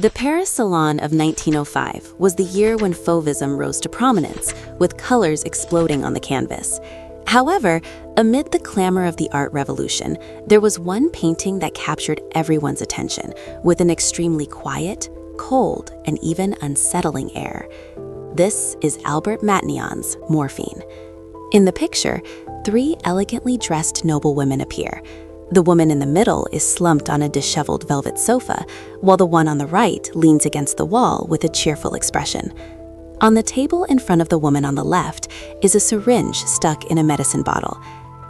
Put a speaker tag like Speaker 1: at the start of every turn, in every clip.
Speaker 1: The Paris Salon of 1905 was the year when Fauvism rose to prominence, with colors exploding on the canvas. However, amid the clamor of the art revolution, there was one painting that captured everyone's attention, with an extremely quiet, cold, and even unsettling air. This is Albert Matignon's Morphine. In the picture, three elegantly dressed noblewomen appear. The woman in the middle is slumped on a disheveled velvet sofa, while the one on the right leans against the wall with a cheerful expression. On the table in front of the woman on the left is a syringe stuck in a medicine bottle.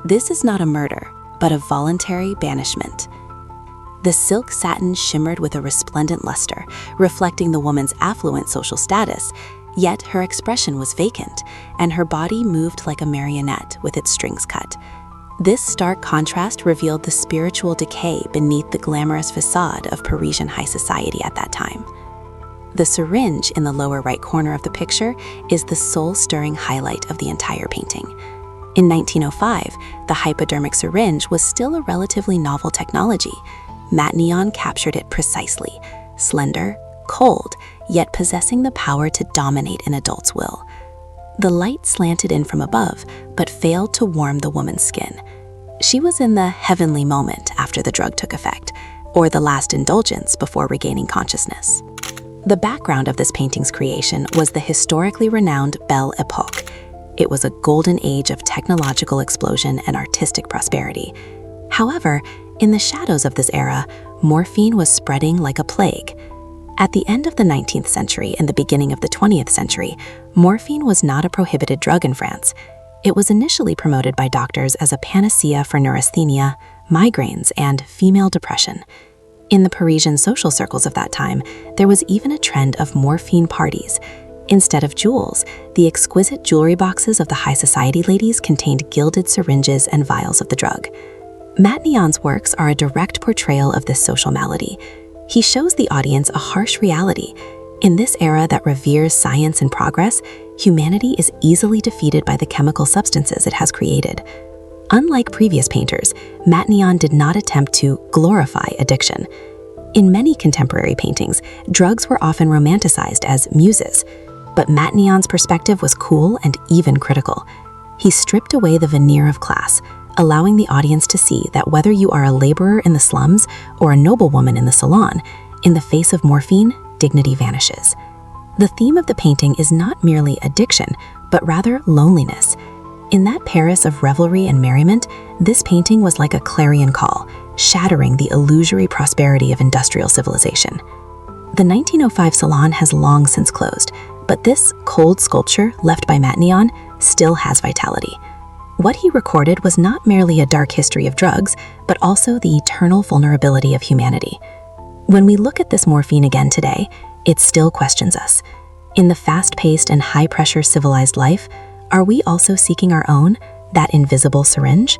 Speaker 1: This is not a murder, but a voluntary banishment. The silk satin shimmered with a resplendent luster, reflecting the woman's affluent social status, yet her expression was vacant, and her body moved like a marionette with its strings cut. This stark contrast revealed the spiritual decay beneath the glamorous facade of Parisian high society at that time. The syringe in the lower right corner of the picture is the soul-stirring highlight of the entire painting. In 1905, the hypodermic syringe was still a relatively novel technology. Matignon captured it precisely: slender, cold, yet possessing the power to dominate an adult's will. The light slanted in from above, but failed to warm the woman's skin. She was in the heavenly moment after the drug took effect, or the last indulgence before regaining consciousness. The background of this painting's creation was the historically renowned Belle Époque. It was a golden age of technological explosion and artistic prosperity. However, in the shadows of this era, morphine was spreading like a plague. At the end of the 19th century and the beginning of the 20th century, morphine was not a prohibited drug in France. It was initially promoted by doctors as a panacea for neurasthenia, migraines, and female depression. In the Parisian social circles of that time, there was even a trend of morphine parties. Instead of jewels, the exquisite jewelry boxes of the high society ladies contained gilded syringes and vials of the drug. Matignon's works are a direct portrayal of this social malady. He shows the audience a harsh reality. In this era that reveres science and progress, humanity is easily defeated by the chemical substances it has created. Unlike previous painters, Matignon did not attempt to glorify addiction. In many contemporary paintings, drugs were often romanticized as muses, but Matignon's perspective was cool and even critical. He stripped away the veneer of class, allowing the audience to see that whether you are a laborer in the slums or a noblewoman in the salon, in the face of morphine, dignity vanishes. The theme of the painting is not merely addiction, but rather loneliness. In that Paris of revelry and merriment, this painting was like a clarion call, shattering the illusory prosperity of industrial civilization. The 1905 salon has long since closed, but this cold sculpture left by Matignon still has vitality. What he recorded was not merely a dark history of drugs, but also the eternal vulnerability of humanity. When we look at this morphine again today, it still questions us. In the fast-paced and high-pressure civilized life, are we also seeking our own, that invisible syringe?